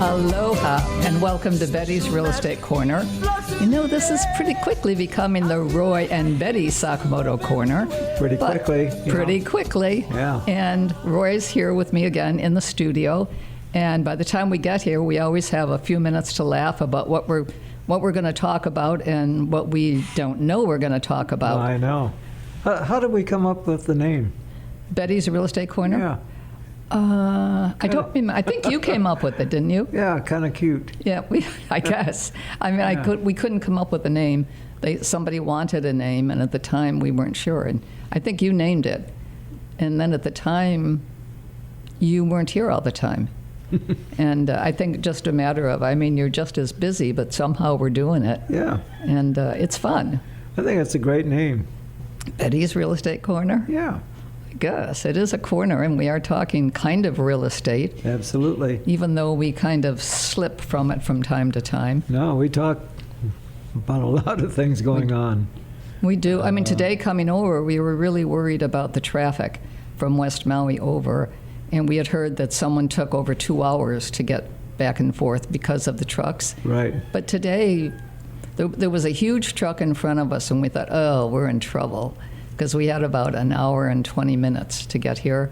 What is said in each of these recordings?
Aloha, and welcome to Betty's Real Estate Corner. You know, this is pretty quickly becoming the Roy and Betty Sakamoto Corner. Pretty quickly. Yeah. And Roy's here with me again in the studio. And by the time we get here, we always have a few minutes to laugh about what we're going to talk about and what we don't know we're going to talk about. I know. How did we come up with the name? Betty's Real Estate Corner? Yeah. I don't remember. I think you came up with it, didn't you? Yeah, kind of cute. Yeah, I guess. I mean, Yeah. we couldn't come up with a name. Somebody wanted a name, and at the time we weren't sure. And I think you named it. And then at the time, you weren't here all the time. And I think just a matter of, I mean, you're just as busy, but somehow we're doing it. Yeah. And it's fun. I think it's a great name. Betty's Real Estate Corner? Yeah. I guess. It is a corner, and we are talking kind of real estate. Absolutely. Even though we kind of slip from it from time to time. No, we talk about a lot of things going on. We do. I mean, today coming over, we were really worried about the traffic from West Maui over, and we had heard that someone took over 2 hours to get back and forth because of the trucks. Right. But today, there was a huge truck in front of us, and we thought, oh, we're in trouble, because we had about an hour and 20 minutes to get here,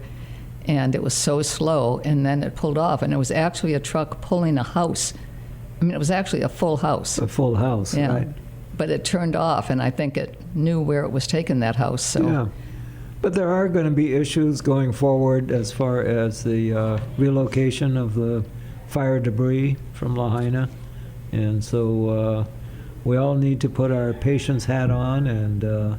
and it was so slow, and then it pulled off, and it was actually a truck pulling a house. I mean, it was actually a full house. A full house, Yeah. right. But it turned off, and I think it knew where it was taking that house. So Yeah. But there are going to be issues going forward as far as the relocation of the fire debris from Lahaina. And so we all need to put our patience hat on and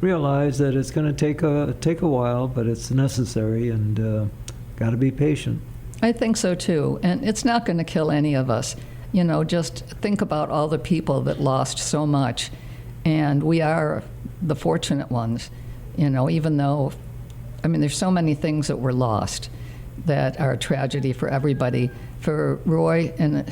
realize that it's going to take a while, but it's necessary, and got to be patient. I think so too, and it's not going to kill any of us. You know, just think about all the people that lost so much, and we are the fortunate ones. You know, even though, I mean, there's so many things that were lost that are a tragedy for everybody. For Roy and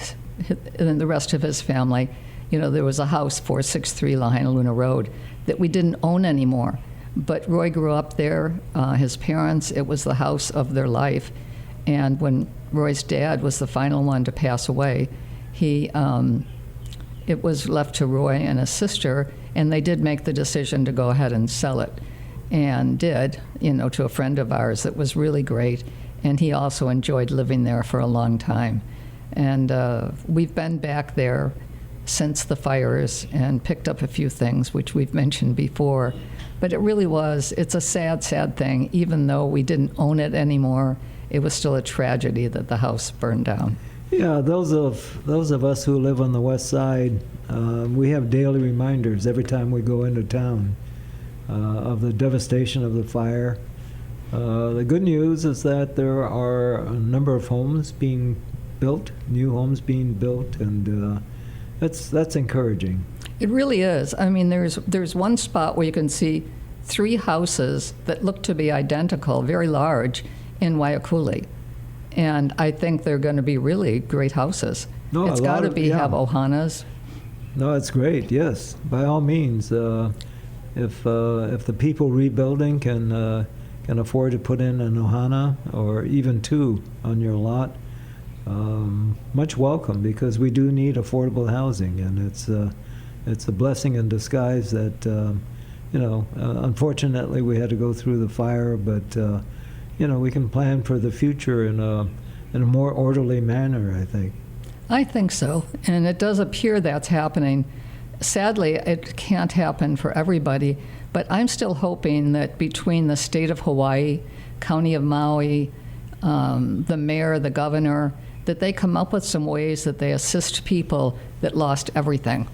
the rest of his family, you know, there was a house, 463 Lahaina Luna Rd, that we didn't own anymore. But Roy grew up there, his parents, it was the house of their life. And when Roy's dad was the final one to pass away, it was left to Roy and his sister, and they did make the decision to go ahead and sell it. And did, you know, to a friend of ours that was really great. And he also enjoyed living there for a long time. And we've been back there since the fires and picked up a few things, which we've mentioned before. But it really it's a sad, sad thing. Even though we didn't own it anymore, it was still a tragedy that the house burned down. Yeah, those of us who live on the west side, we have daily reminders every time we go into town of the devastation of the fire. The good news is that there are a number of homes being built, new homes being built, and that's encouraging. It really is. I mean, there's one spot where you can see 3 houses that look to be identical, very large, in Waiakuli. And I think they're going to be really great houses. No, it's got to have ʻohanas. No, it's great, yes. By all means, if the people rebuilding can afford to put in an ʻohana or even 2 on your lot, much welcome, because we do need affordable housing, and it's a blessing in disguise that you know, unfortunately we had to go through the fire, but you know, we can plan for the future in a more orderly manner, I think. I think so, and it does appear that's happening. Sadly, it can't happen for everybody, but I'm still hoping that between the state of Hawaii, county of Maui, the mayor, the governor, that they come up with some ways that they assist people that lost everything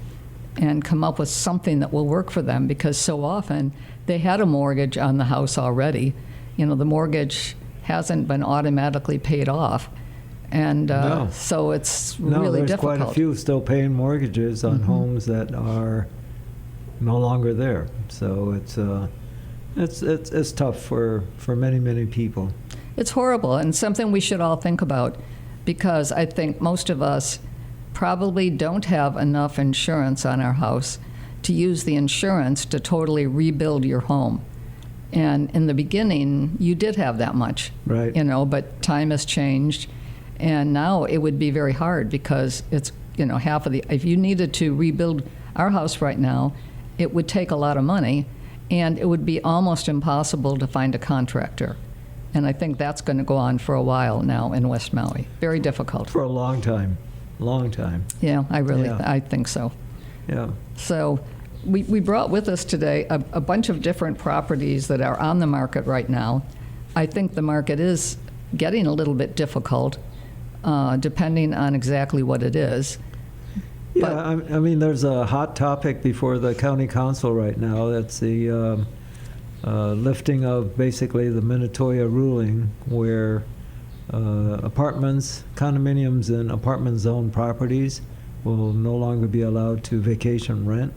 and come up with something that will work for them, because so often they had a mortgage on the house already. You know, the mortgage hasn't been automatically paid off. And No. so it's No, really there's difficult. quite a few still paying mortgages on homes that are no longer there. So it's tough for many people. It's horrible, and something we should all think about, because I think most of us probably don't have enough insurance on our house to use the insurance to totally rebuild your home. And in the beginning, you did have that much, Right. you know, but time has changed. And now it would be very hard because it's, half of the, if you needed to rebuild our house right now, it would take a lot of money, and it would be almost impossible to find a contractor. And I think that's going to go on for a while now in West Maui. Very difficult. For a long time. Yeah, Yeah. I think so. Yeah. So we brought with us today a bunch of different properties that are on the market right now. I think the market is getting a little bit difficult, depending on exactly what it is. Yeah, I mean, there's a hot topic before the county council right now. That's the lifting of basically the Minatoya ruling, where apartments, condominiums, and apartment zone properties will no longer be allowed to vacation rent.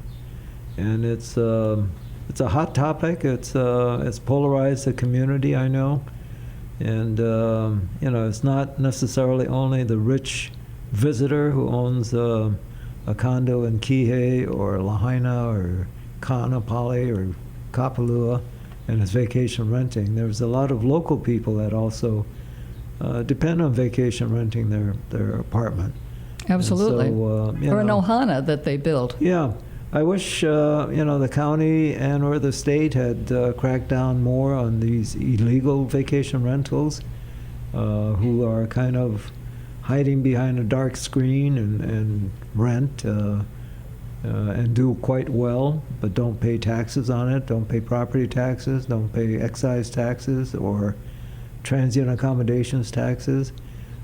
And it's a hot topic. It's polarized the community, I know. And it's not necessarily only the rich visitor who owns a condo in Kihei or Lahaina or Kaanapali or Kapalua and is vacation renting. There's a lot of local people that also depend on vacation renting their apartment. Absolutely. And so, or an ʻohana that they built. Yeah. I wish, the county and or the state had cracked down more on these illegal vacation rentals who are kind of hiding behind a dark screen and rent and do quite well, but don't pay taxes on it, don't pay property taxes, don't pay excise taxes or transient accommodations taxes.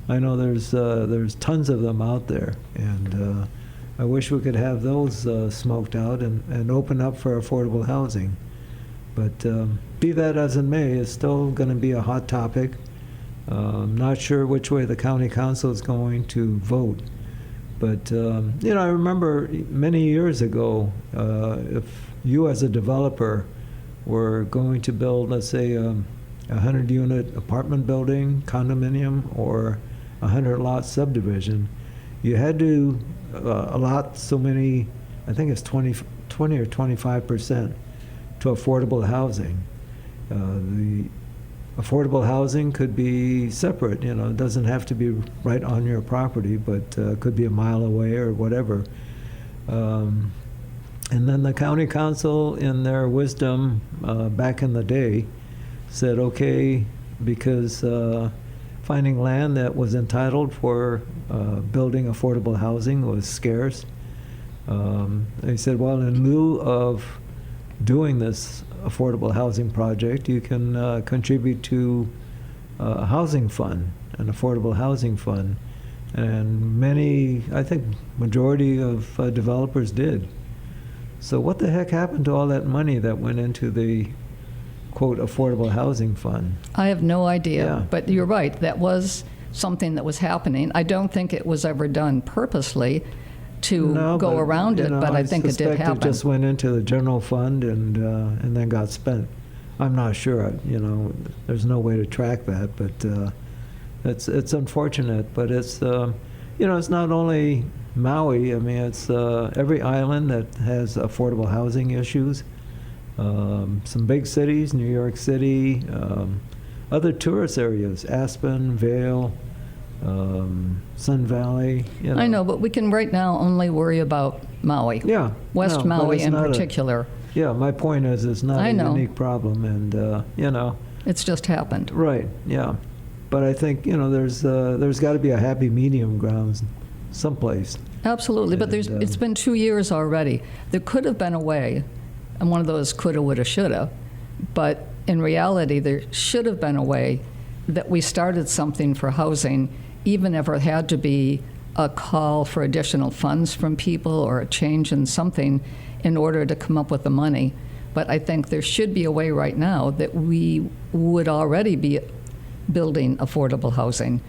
I know there's tons of them out there, and I wish we could have those smoked out and open up for affordable housing. But be that as it may, it's still going to be a hot topic. I'm not sure which way the county council is going to vote. But, I remember many years ago, if you as a developer were going to build, let's say, a 100-unit apartment building, condominium, or a 100-lot subdivision, you had to allot so many, I think it's 20 or 25% to affordable housing. The affordable housing could be separate, it doesn't have to be right on your property, but could be a mile away or whatever. And then the county council, in their wisdom back in the day, said, okay, because finding land that was entitled for building affordable housing was scarce. They said, well, in lieu of doing this affordable housing project, you can contribute to a housing fund, an affordable housing fund. And many, I think majority of developers did. So what the heck happened to all that money that went into the quote affordable housing fund? I have no idea, Yeah. but you're right. That was something that was happening. I don't think it was ever done purposely to go around it, but I think it did happen. It just went into the general fund and then got spent. I'm not sure. There's no way to track that, but it's unfortunate. But it's it's not only Maui. I mean, it's every island that has affordable housing issues. Some big cities, New York City, other tourist areas, Aspen, Vail, Sun Valley. I know, but we can right now only worry about Maui. Yeah. West no, Maui in not particular. Yeah, my point is it's not I a know. unique problem, and It's just happened. right, yeah. But I think there's got to be a happy medium ground someplace. Absolutely, but And, it's been 2 years already. There could have been a way, and one of those coulda, woulda, shoulda, but in reality, there should have been a way that we started something for housing, even if it had to be a call for additional funds from people or a change in something in order to come up with the money. But I think there should be a way right now that we would already be building affordable housing,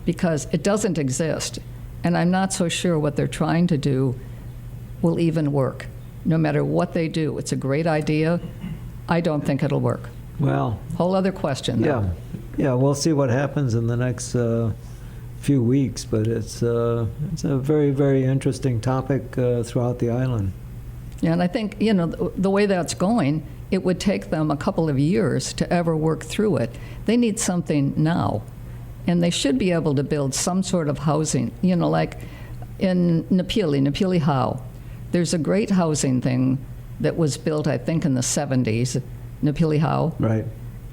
because it doesn't exist. And I'm not so sure what they're trying to do will even work. No matter what they do, it's a great idea. I don't think it'll work. Well, Whole other question, though. yeah, we'll see what happens in the next few weeks, but it's a very, very interesting topic throughout the island. Yeah, and I think, the way that's going, it would take them a couple of years to ever work through it. They need something now. and they should be able to build some sort of housing, like in Napili Hau. There's a great housing thing that was built, I think, in the 70s, Napili Hau. Right.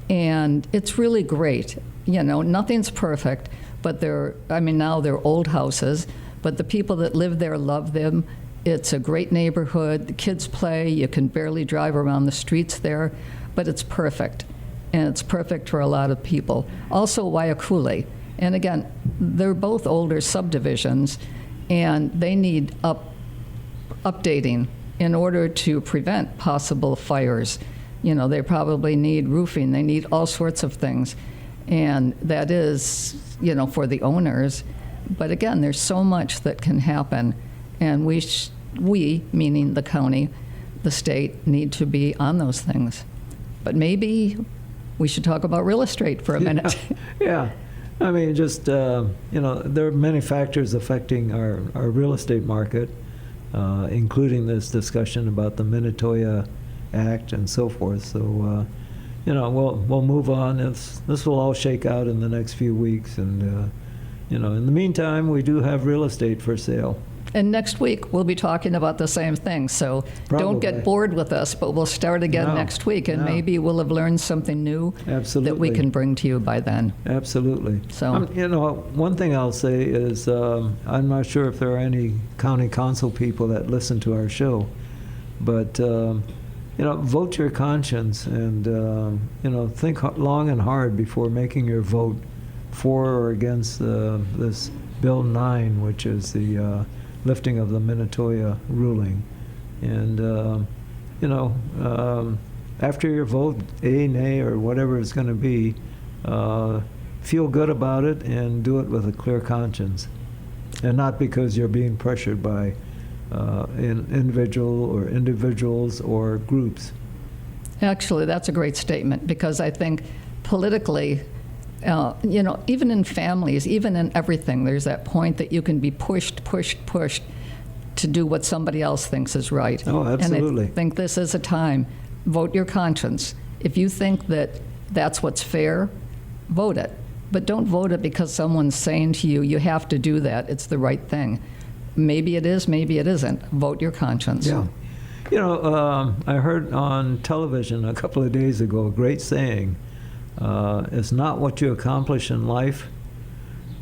And it's really great. Nothing's perfect, but now they're old houses, but the people that live there love them. It's a great neighborhood. The kids play. You can barely drive around the streets there, but it's perfect. And it's perfect for a lot of people. Also, Waiakule. And again, they're both older subdivisions, and they need updating in order to prevent possible fires. They probably need roofing. They need all sorts of things. And that is, for the owners. But again, there's so much that can happen. And we, meaning the county, the state, need to be on those things. But maybe we should talk about real estate for a minute. Yeah. I mean, just, there are many factors affecting our real estate market, including this discussion about the Minatoya Act and so forth. So, we'll move on. This will all shake out in the next few weeks. And, in the meantime, we do have real estate for sale. And next week, we'll be talking about the same thing. So don't get bored with us, but we'll start again next week, and maybe we'll have learned something new that we can bring to you by then. Absolutely. So, one thing I'll say is I'm not sure if there are any county council people that listen to our show, but, vote your conscience and, think long and hard before making your vote for or against this Bill 9, which is the lifting of the Minatoya ruling. And, after your vote, nay, or whatever it's going to be, feel good about it and do it with a clear conscience. And not because you're being pressured by an individuals or groups. Actually, that's a great statement, because I think politically, even in families, even in everything, there's that point that you can be pushed to do what somebody else thinks is right. Oh, absolutely. And I think this is a time. Vote your conscience. If you think that that's what's fair, vote it. But don't vote it because someone's saying to you, you have to do that. It's the right thing. Maybe it is, maybe it isn't. Vote your conscience. Yeah. I heard on television a couple of days ago a great saying. It's not what you accomplish in life,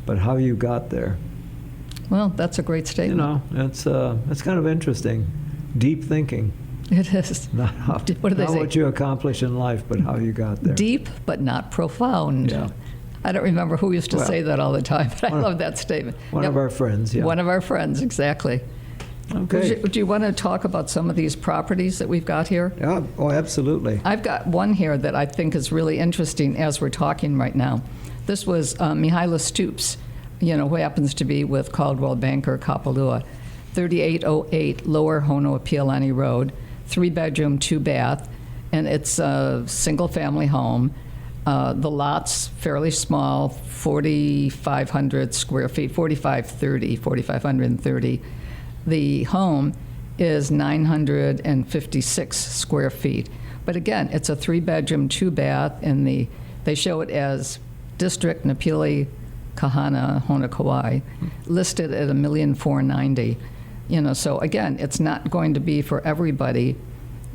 but how you got there. Well, that's a great statement. It's kind of interesting. Deep thinking. It is. Not what you accomplish in life, but how you got there. Deep, but not profound. Yeah. I don't remember who used to say that all the time, but I love that statement. One of our friends, yeah. One of our friends, exactly. Okay. Do you want to talk about some of these properties that we've got here? Yeah. Oh, absolutely. I've got one here that I think is really interesting as we're talking right now. This was Mihaela Stoops, who happens to be with Caldwell Banker Kapalua, 3808 Lower Honoapialani Road, 3-bedroom, 2-bath, and it's a single-family home. The lot's fairly small, 4,500 square feet, 4,530. The home is 956 square feet. But again, it's a 3-bedroom, 2-bath, and they show it as District Napili Kahana Hona Kauai, listed at $1,490,000. So again, it's not going to be for everybody,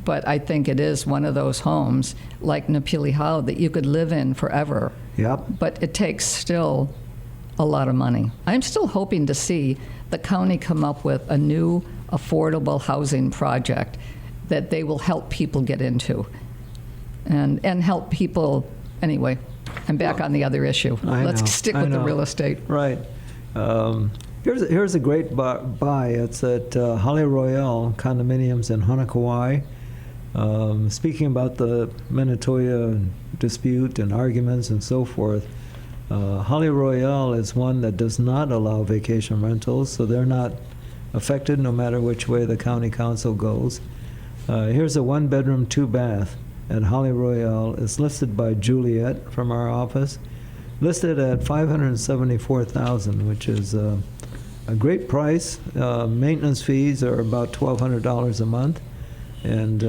but I think it is one of those homes like Napili Hau that you could live in forever. Yep. But it takes still a lot of money. I'm still hoping to see the county come up with a new affordable housing project that they will help people get into and help people. Anyway, I'm back on the other issue. Let's stick with the real estate. Right. Here's a great buy. It's at Holly Royale Condominiums in Honokawai. Speaking about the Minatoya dispute and arguments and so forth, Holly Royale is one that does not allow vacation rentals, so they're not affected no matter which way the county council goes. Here's a 1-bedroom, 2-bath at Holly Royale. It's listed by Juliet from our office, listed at $574,000, which is a great price. Maintenance fees are about $1,200 a month, and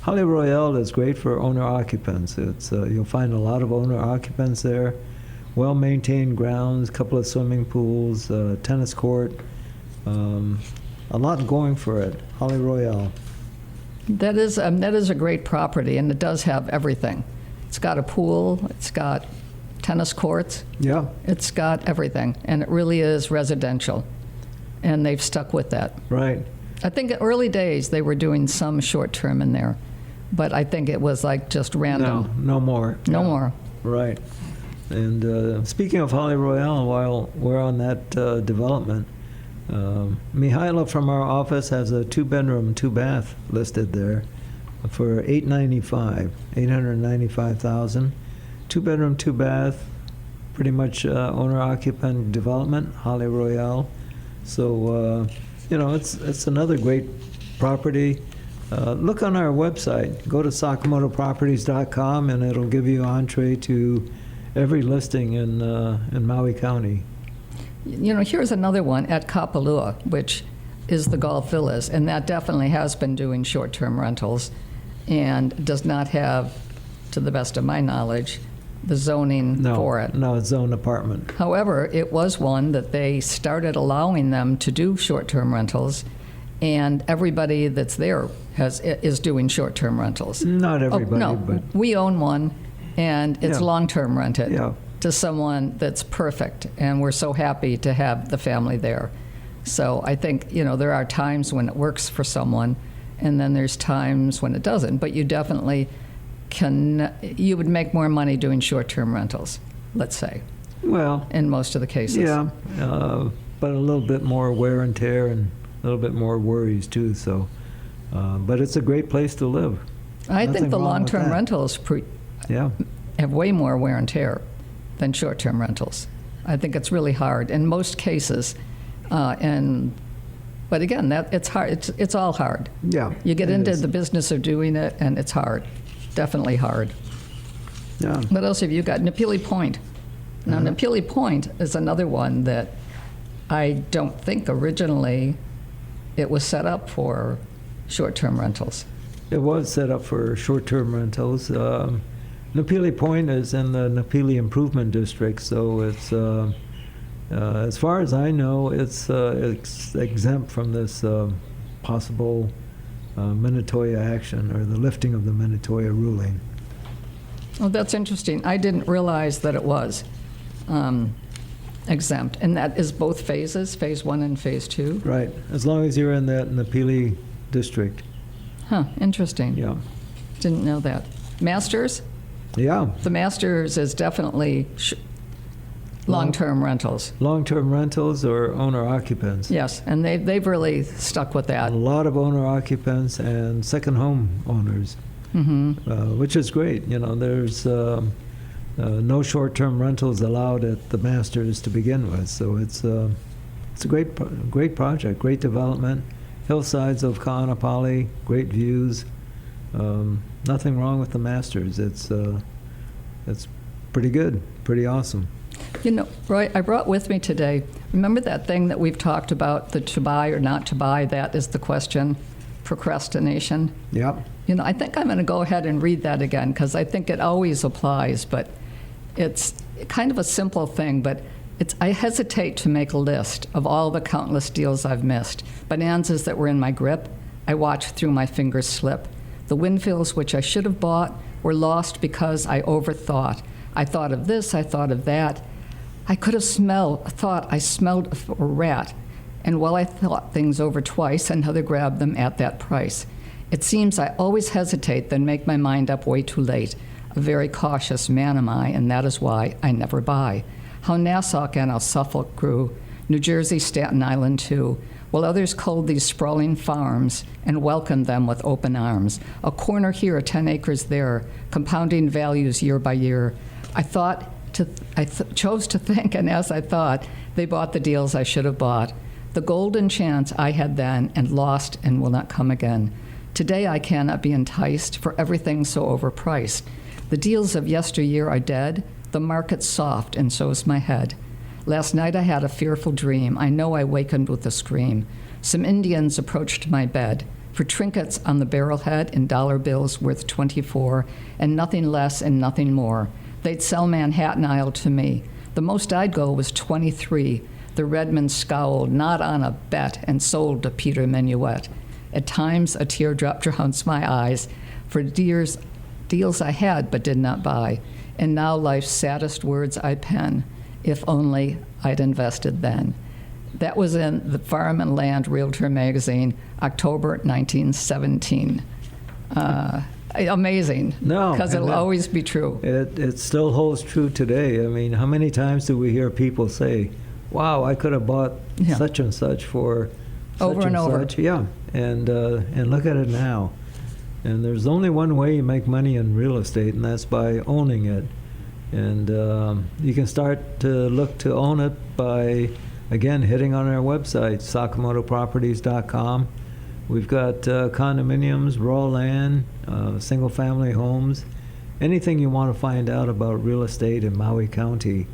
Holly Royale is great for owner occupants. It's you'll find a lot of owner occupants there well-maintained grounds, couple of swimming pools, tennis court, a lot going for it. Holly Royale. That is a great property, and it does have everything. It's got a pool, it's got tennis courts, Yeah, it's got everything, and it really is residential, and they've stuck with that. right. I think in early days they were doing some short-term in there, but I think it was like just random. No more. No Yeah, more. Right. And speaking of Holly Royale, while we're on that development, Mihaila from our office has a 2-bedroom, 2-bath listed there for $895,000. 2-bedroom, 2-bath, pretty much owner-occupant development, Holly Royale. So, it's another great property. Look on our website. Go to sakamotoproperties.com, and it'll give you entree to every listing in Maui County. Here's another one at Kapalua, which is the Golf Villas, and that definitely has been doing short-term rentals and does not have, to the best of my knowledge, the zoning for it. No, it's zone apartment. However, it was one that they started allowing them to do short-term rentals, and everybody that's there is doing short-term rentals. Not everybody, no, but we own one, and it's Yeah. long-term rented Yeah. to someone that's perfect, and we're so happy to have the family there. So I think, there are times when it works for someone, and then there's times when it doesn't, but you definitely you would make more money doing short-term rentals, let's say, well, in most of the cases. yeah, but a little bit more wear and tear and a little bit more worries too. So, but it's a great place to live. I Nothing think the wrong with long-term that. rentals Yeah, have way more wear and tear than short-term rentals. I think it's really hard in most cases, but again, it's hard. It's all hard. yeah. You get it into is. the business of doing it, and it's hard, definitely hard. Yeah, What else have you got? Napili Point. Now, Napili Point is another one that I don't think originally it was set up for short-term rentals. it was set up for short-term rentals. Napili Point is in the Napili Improvement District, so it's, as far as I know, it's exempt from this possible Minatoya action or the lifting of the Minatoya ruling. Oh, that's interesting. I didn't realize that it was exempt. And that is both phases, Phase 1 and Phase 2? Right, as long as you're in that Napili district. Huh, interesting. Yeah. Didn't know that. Masters? Yeah, The Masters is definitely long-term rentals. long-term rentals or owner occupants. Yes, and they've really stuck with A that. lot of owner occupants and second home owners, which is great. There's no short-term rentals allowed at the Masters to begin with, so it's a great project, great development. Hillsides of Ka'anapali, great views. Nothing wrong with the Masters. It's pretty good, pretty awesome. Roy, I brought with me today, remember that thing that we've talked about, the to buy or not to buy, that is the question, procrastination? Yep. I think I'm going to go ahead and read that again because I think it always applies, but it's kind of a simple thing, but I hesitate to make a list of all the countless deals I've missed, bonanzas that were in my grip. I watched through my fingers slip. The windfills which I should have bought were lost because I overthought. I thought of this, I thought of that. I could have thought I smelled a rat, and while I thought things over twice, another grabbed them at that price. It seems I always hesitate, then make my mind up way too late. A very cautious man am I, and that is why I never buy. How Nassau and how Suffolk grew, New Jersey, Staten Island too, while others culled these sprawling farms and welcomed them with open arms. A corner here, 10 acres there, compounding values year by year. I chose to think, and as I thought, they bought the deals I should have bought. The golden chance I had then and lost and will not come again. Today I cannot be enticed, for everything so overpriced. The deals of yesteryear are dead, the market's soft, and so's my head. Last night I had a fearful dream. I know I wakened with a scream. Some Indians approached my bed for trinkets on the barrelhead and dollar bills worth 24, and nothing less and nothing more. They'd sell Manhattan Isle to me. The most I'd go was 23. The Redmond scowled, not on a bet, and sold to Peter Minuet. At times, a teardrop drowns my eyes for deals I had but did not buy. And now life's saddest words I pen, if only I'd invested then. That was in the Farm and Land Realtor magazine, October 1917. Amazing. No, because it'll and always be true. It still holds true today. I mean, how many times do we hear people say, wow, I could have bought Yeah. such and such for such Over and over. such. Yeah, and look at it now. And there's only one way you make money in real estate, and that's by owning it. And you can start to look to own it by, again, hitting on our website, sakamotoproperties.com. We've got condominiums, raw land, single-family homes, anything you want to find out about real estate in Maui County,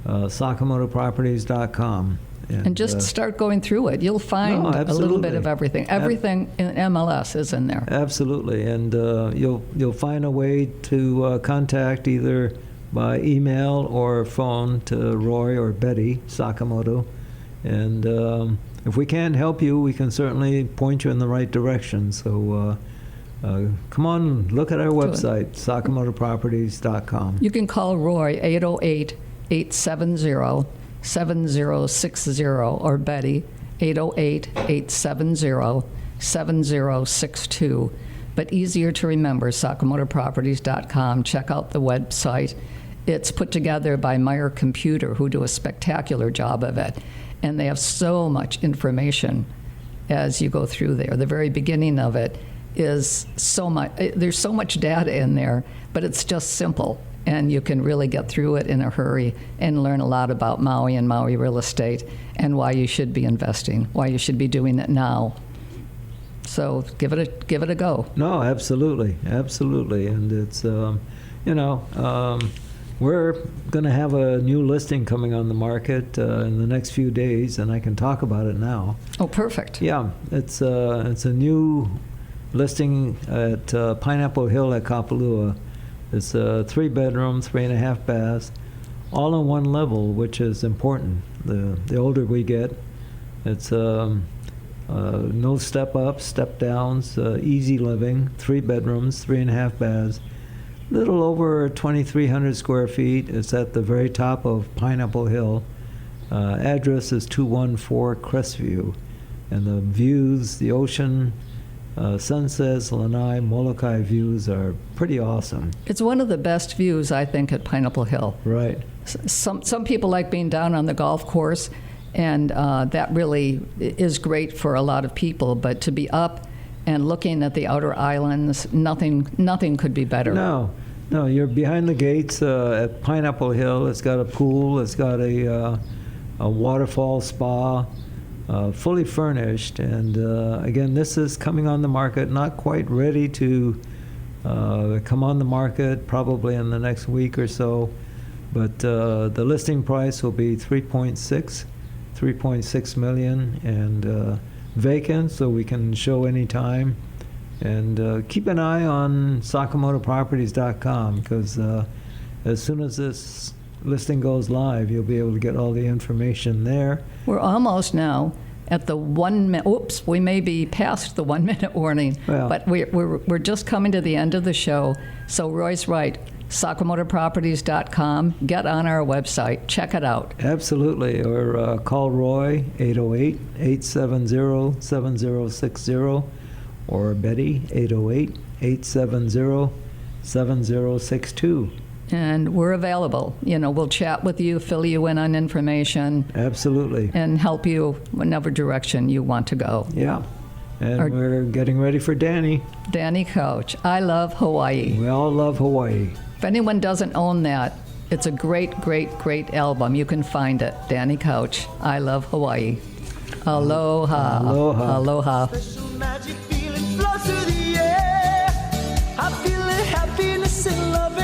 sakamotoproperties.com. And just start going through it. You'll find a little bit of everything. Everything in MLS is in there. Absolutely, and you'll find a way to contact either by email or phone to Roy or Betty Sakamoto, and if we can't help you, we can certainly point you in the right direction. So come on, look at our website, sakamotoproperties.com. You can call Roy 808-870-7060 or Betty 808-870-7062. But easier to remember, sakamotoproperties.com. Check out the website. It's put together by Meyer Computer, who do a spectacular job of it. And they have so much information as you go through there. The very beginning of it is so much, there's so much data in there, but it's just simple. And you can really get through it in a hurry and learn a lot about Maui and Maui real estate and why you should be investing, why you should be doing it now. So give it a go. No, absolutely, absolutely, and it's we're going to have a new listing coming on the market in the next few days, and I can talk about it now. Oh, perfect. Yeah, it's a new listing at Pineapple Hill at Kapalua. It's a 3-bedroom, 3.5 baths, all on one level, which is important. The older we get, it's no step ups, step downs, easy living, 3 bedrooms, 3.5 baths, little over 2,300 square feet. It's at the very top of Pineapple Hill. Address is 214 Crestview, and the views, the ocean, sunsets, Lanai, Molokai views are pretty awesome. It's one of the best views, I think, at Pineapple Hill. Right. Some people like being down on the golf course, and that really is great for a lot of people. But to be up and looking at the outer islands, nothing could be better. No, you're behind the gates at Pineapple Hill. It's got a pool. It's got a waterfall spa, fully furnished. And again, this is coming on the market, not quite ready to come on the market, probably in the next week or so. But the listing price will be $3.6 million, and vacant, so we can show anytime. And keep an eye on sakamotoproperties.com, because as soon as this listing goes live, you'll be able to get all the information there. We're almost now at the 1 minute. Oops, we may be past the 1 minute warning, Well. but we're just coming to the end of the show. So Roy's right. Sakamotoproperties.com. Get on our website. Check it out. Absolutely, or call Roy, 808-870-7060, or Betty, 808-870-7062. And we're available. We'll chat with you, fill you in on information, Absolutely. and help you whatever direction you want to go. Yeah. And we're getting ready for Danny. Danny Couch. I love Hawaii. We all love Hawaii. If anyone doesn't own that, it's a great, great, great album. You can find it. Danny Couch. I love Hawaii. Aloha. Aloha. Aloha. Special magic feeling flows through the air. I feel the happiness and love